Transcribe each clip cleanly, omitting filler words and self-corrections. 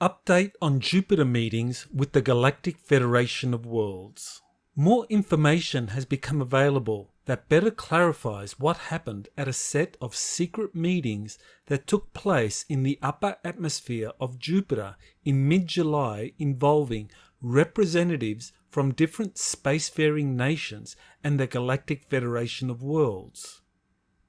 Update on Jupiter meetings with the Galactic Federation of Worlds. More information has become available that better clarifies what happened at a set of secret meetings that took place in the upper atmosphere of Jupiter in mid-July involving representatives from different spacefaring nations and the Galactic Federation of Worlds.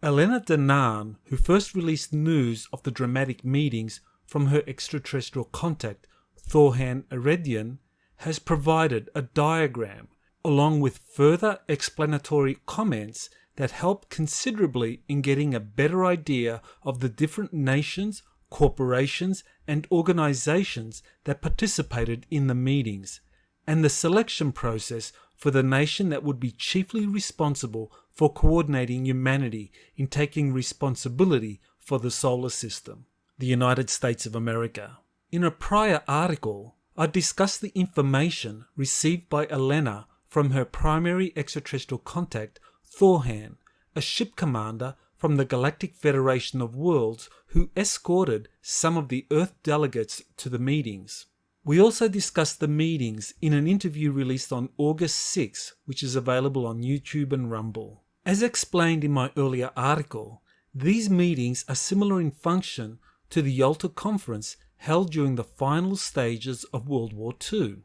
Elena Danaan, who first released news of the dramatic meetings from her extraterrestrial contact, Thorhan Eredyan, has provided a diagram along with further explanatory comments that help considerably in getting a better idea of the different nations, corporations, and organizations that participated in the meetings, and the selection process for the nation that would be chiefly responsible for coordinating humanity in taking responsibility for the solar system. The United States of America. In a prior article, I discussed the information received by Elena from her primary extraterrestrial contact, Thorhan, a ship commander from the Galactic Federation of Worlds who escorted some of the Earth delegates to the meetings. We also discussed the meetings in an interview released on August 6, which is available on YouTube and Rumble. As explained in my earlier article, these meetings are similar in function to the Yalta Conference held during the final stages of World War II.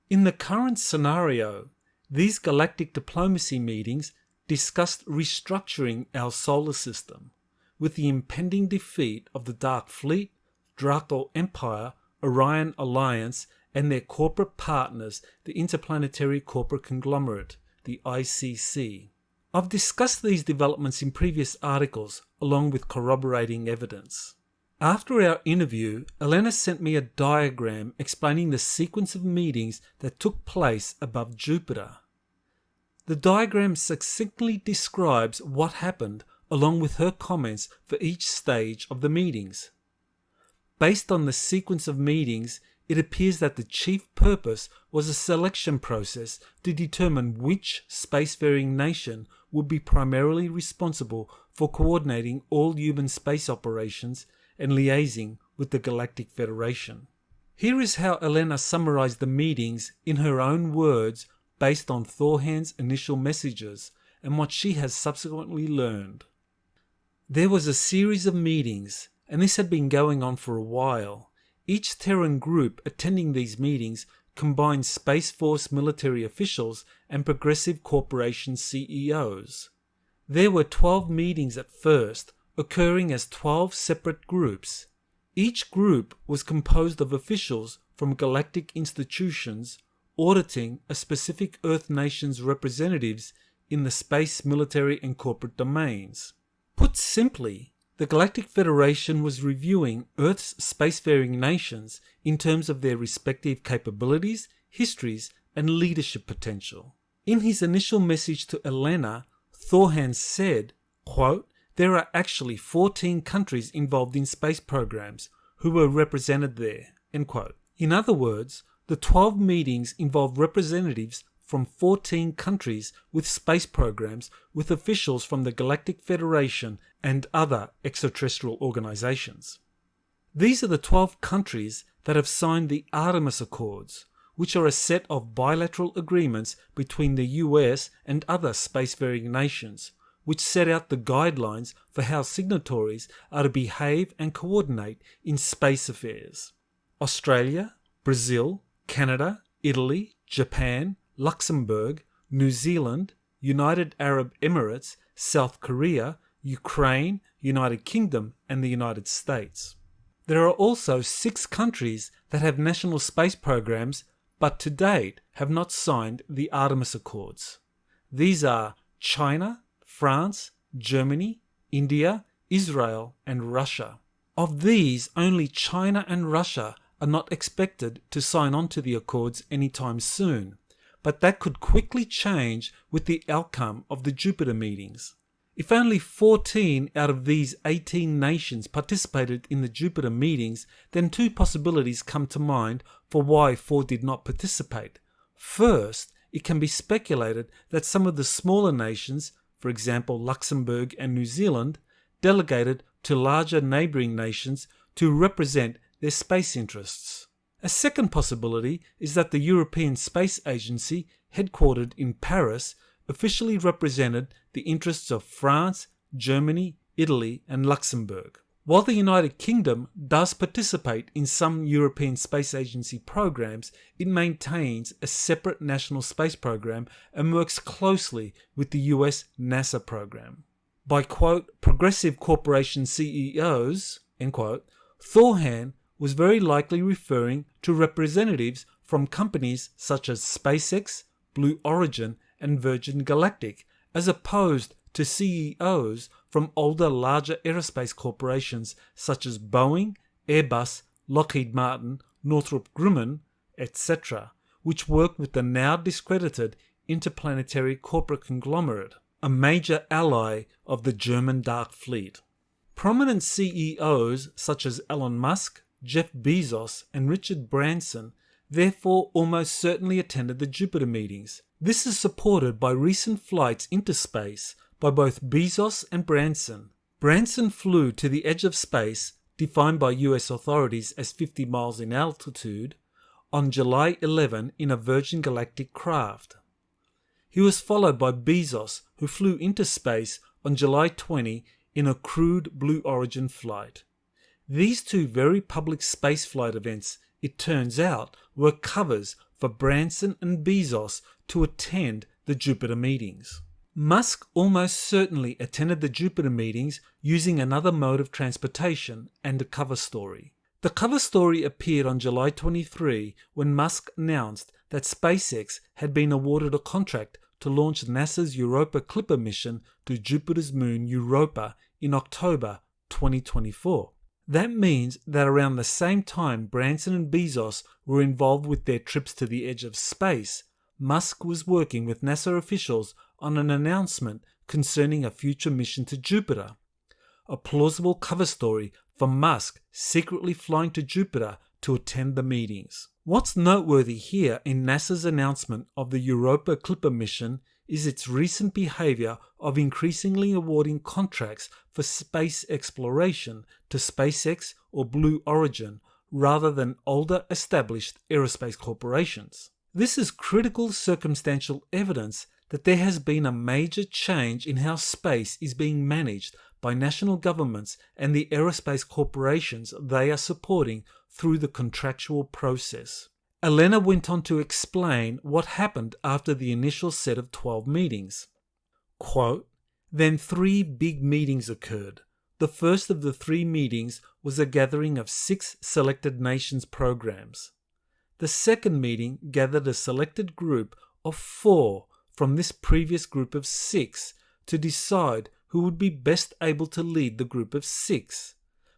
In the current scenario, these galactic diplomacy meetings discussed restructuring our solar system, with the impending defeat of the Dark Fleet, Draco Empire, Orion Alliance, and their corporate partners, the Interplanetary Corporate Conglomerate, the ICC. I've discussed these developments in previous articles, along with corroborating evidence. After our interview, Elena sent me a diagram explaining the sequence of meetings that took place above Jupiter. The diagram succinctly describes what happened along with her comments for each stage of the meetings. Based on the sequence of meetings, it appears that the chief purpose was a selection process to determine which spacefaring nation would be primarily responsible for coordinating all human space operations and liaising with the Galactic Federation. Here is how Elena summarized the meetings in her own words based on Thorhan's initial messages and what she has subsequently learned. There was a series of meetings, and this had been going on for a while. Each Terran group attending these meetings combined Space Force military officials and progressive corporation CEOs. There were 12 meetings at first, occurring as 12 separate groups. Each group was composed of officials from galactic institutions auditing a specific Earth nation's representatives in the space, military, and corporate domains. Put simply, the Galactic Federation was reviewing Earth's spacefaring nations in terms of their respective capabilities, histories, and leadership potential. In his initial message to Elena, Thorhan said, quote, "There are actually 14 countries involved in space programs who were represented there." End quote. In other words, the 12 meetings involved representatives from 14 countries with space programs with officials from the Galactic Federation and other extraterrestrial organizations. These are the 12 countries that have signed the Artemis Accords, which are a set of bilateral agreements between the US and other spacefaring nations, which set out the guidelines for how signatories are to behave and coordinate in space affairs. Australia, Brazil, Canada, Italy, Japan, Luxembourg, New Zealand, United Arab Emirates, South Korea, Ukraine, United Kingdom, and the United States. There are also 6 countries that have national space programs but to date have not signed the Artemis Accords. These are China, France, Germany, India, Israel, and Russia. Of these, only China and Russia are not expected to sign on to the Accords anytime soon, but that could quickly change with the outcome of the Jupiter meetings. If only 14 out of these 18 nations participated in the Jupiter meetings, then 2 possibilities come to mind for why 4 did not participate. First, it can be speculated that some of the smaller nations, for example Luxembourg and New Zealand, delegated to larger neighbouring nations to represent their space interests. A second possibility is that the European Space Agency, headquartered in Paris, officially represented the interests of France, Germany, Italy, and Luxembourg. While the United Kingdom does participate in some European Space Agency programs, it maintains a separate national space program and works closely with the US NASA program. By, quote, progressive corporation CEOs, end quote, Thorhan was very likely referring to representatives from companies such as SpaceX, Blue Origin, and Virgin Galactic, as opposed to CEOs from older, larger aerospace corporations such as Boeing, Airbus, Lockheed Martin, Northrop Grumman, etc., which work with the now discredited Interplanetary Corporate Conglomerate, a major ally of the German Dark Fleet. Prominent CEOs such as Elon Musk, Jeff Bezos, and Richard Branson therefore almost certainly attended the Jupiter meetings. This is supported by recent flights into space by both Bezos and Branson. Branson flew to the edge of space, defined by US authorities as 50 miles in altitude, on July 11 in a Virgin Galactic craft. He was followed by Bezos, who flew into space on July 20 in a crewed Blue Origin flight. These two very public spaceflight events, it turns out, were covers for Branson and Bezos to attend the Jupiter meetings. Musk almost certainly attended the Jupiter meetings using another mode of transportation and a cover story. The cover story appeared on July 23 when Musk announced that SpaceX had been awarded a contract to launch NASA's Europa Clipper mission to Jupiter's moon Europa in October 2024. That means that around the same time Branson and Bezos were involved with their trips to the edge of space, Musk was working with NASA officials on an announcement concerning a future mission to Jupiter. A plausible cover story for Musk secretly flying to Jupiter to attend the meetings. What's noteworthy here in NASA's announcement of the Europa Clipper mission is its recent behavior of increasingly awarding contracts for space exploration to SpaceX or Blue Origin rather than older established aerospace corporations. This is critical circumstantial evidence that there has been a major change in how space is being managed by national governments and the aerospace corporations they are supporting through the contractual process. Elena went on to explain what happened after the initial set of 12 meetings. Quote, then 3 big meetings occurred. The first of the 3 meetings was a gathering of 6 selected nations' programs. The second meeting gathered a selected group of 4 from this previous group of 6 to decide who would be best able to lead the group of 6.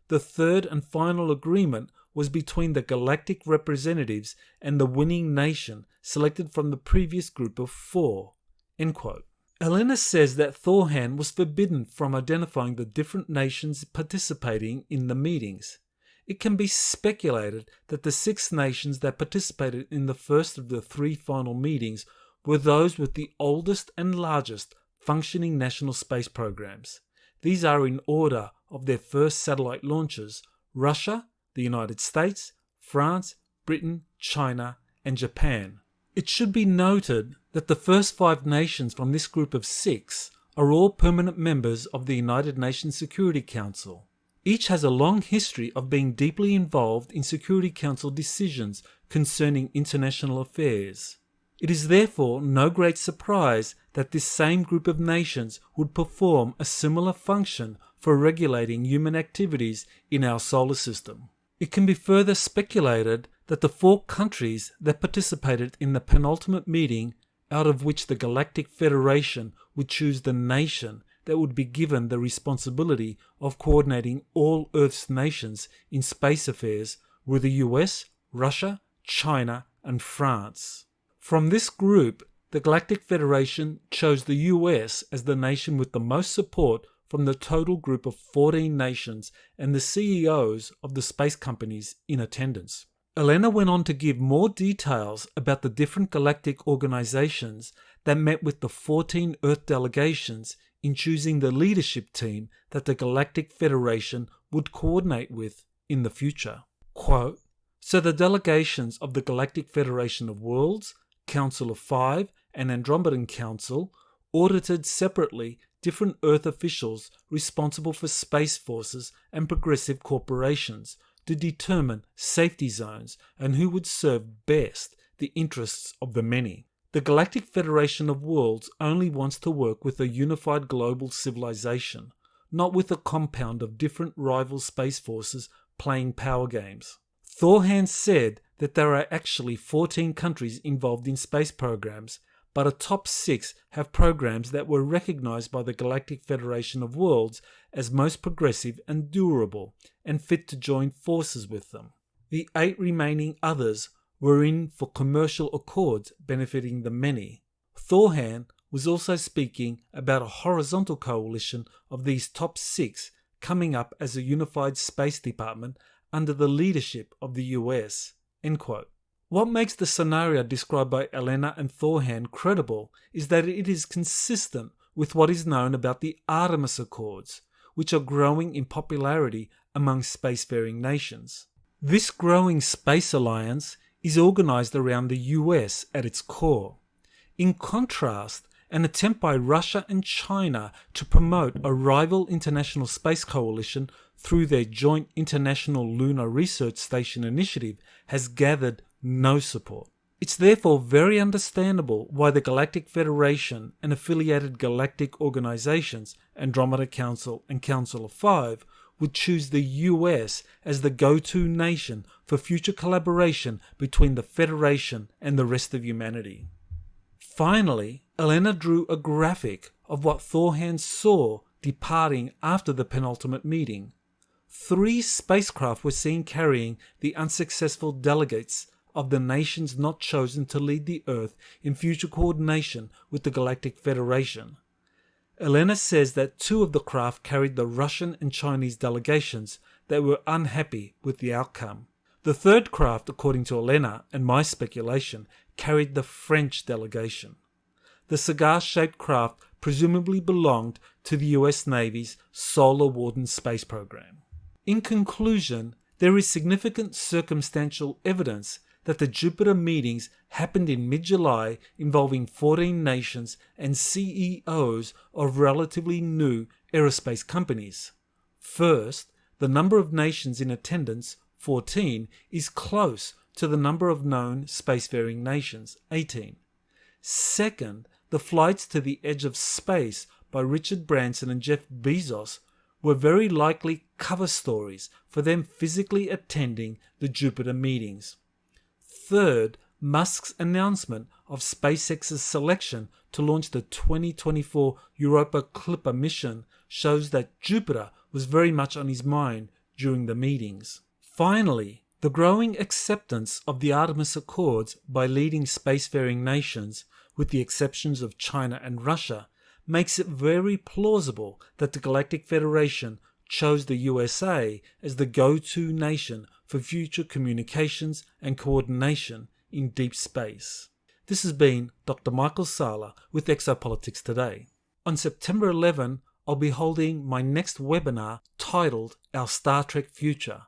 The third and final agreement was between the galactic representatives and the winning nation selected from the previous group of 4. End quote. Elena says that Thorhan was forbidden from identifying the different nations participating in the meetings. It can be speculated that the 6 nations that participated in the first of the 3 final meetings were those with the oldest and largest functioning national space programs. These are in order of their first satellite launches: Russia, the United States, France, Britain, China, and Japan. It should be noted that the first 5 nations from this group of 6 are all permanent members of the United Nations Security Council. Each has a long history of being deeply involved in Security Council decisions concerning international affairs. It is therefore no great surprise that this same group of nations would perform a similar function for regulating human activities in our solar system. It can be further speculated that the 4 countries that participated in the penultimate meeting, out of which the Galactic Federation would choose the nation that would be given the responsibility of coordinating all Earth's nations in space affairs, were the US, Russia, China, and France. From this group, the Galactic Federation chose the US as the nation with the most support from the total group of 14 nations and the CEOs of the space companies in attendance. Elena went on to give more details about the different galactic organizations that met with the 14 Earth delegations in choosing the leadership team that the Galactic Federation would coordinate with in the future. Quote, So the delegations of the Galactic Federation of Worlds, Council of Five, and Andromedan Council audited separately different Earth officials responsible for space forces and progressive corporations to determine safety zones and who would serve best the interests of the many. The Galactic Federation of Worlds only wants to work with a unified global civilization, not with a compound of different rival space forces playing power games. Thorhan said that there are actually 14 countries involved in space programs, but a top 6 have programs that were recognized by the Galactic Federation of Worlds as most progressive and durable, and fit to join forces with them. The 8 remaining others were in for commercial accords benefiting the many. Thorhan was also speaking about a horizontal coalition of these top 6 coming up as a unified space department under the leadership of the US. End quote. What makes the scenario described by Elena and Thorhan credible is that it is consistent with what is known about the Artemis Accords, which are growing in popularity among spacefaring nations. This growing space alliance is organized around the US at its core. In contrast, an attempt by Russia and China to promote a rival international space coalition through their joint International Lunar Research Station initiative has gathered no support. It's therefore very understandable why the Galactic Federation and affiliated galactic organizations, Andromeda Council and Council of Five, would choose the US as the go-to nation for future collaboration between the Federation and the rest of humanity. Finally, Elena drew a graphic of what Thorhan saw departing after the penultimate meeting. 3 spacecraft were seen carrying the unsuccessful delegates of the nations not chosen to lead the Earth in future coordination with the Galactic Federation. Elena says that 2 of the craft carried the Russian and Chinese delegations that were unhappy with the outcome. The 3rd craft, according to Elena and my speculation, carried the French delegation. The cigar-shaped craft presumably belonged to the US Navy's Solar Warden space program. In conclusion, there is significant circumstantial evidence that the Jupiter meetings happened in mid-July involving 14 nations and CEOs of relatively new aerospace companies. First, the number of nations in attendance, 14, is close to the number of known spacefaring nations, 18. Second, the flights to the edge of space by Richard Branson and Jeff Bezos were very likely cover stories for them physically attending the Jupiter meetings. Third, Musk's announcement of SpaceX's selection to launch the 2024 Europa Clipper mission shows that Jupiter was very much on his mind during the meetings. Finally, the growing acceptance of the Artemis Accords by leading spacefaring nations, with the exceptions of China and Russia, makes it very plausible that the Galactic Federation chose the USA as the go-to nation for future communications and coordination in deep space. This has been Dr. M.SALLA with Exopolitics Today. On September 11, I'll be holding my next webinar titled Our Star Trek Future,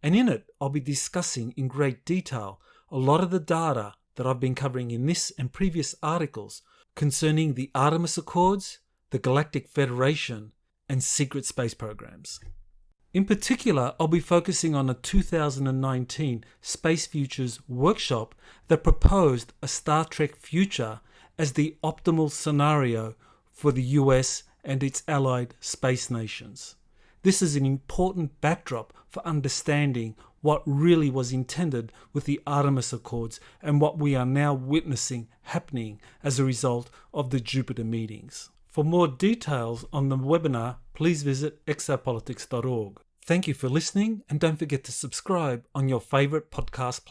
and in it I'll be discussing in great detail a lot of the data that I've been covering in this and previous articles concerning the Artemis Accords, the Galactic Federation, and secret space programs. In particular, I'll be focusing on a 2019 Space Futures workshop that proposed a Star Trek future as the optimal scenario for the US and its allied space nations. This is an important backdrop for understanding what really was intended with the Artemis Accords and what we are now witnessing happening as a result of the Jupiter meetings. For more details on the webinar, please visit exopolitics.org. Thank you for listening, and don't forget to subscribe on your favorite podcast platform.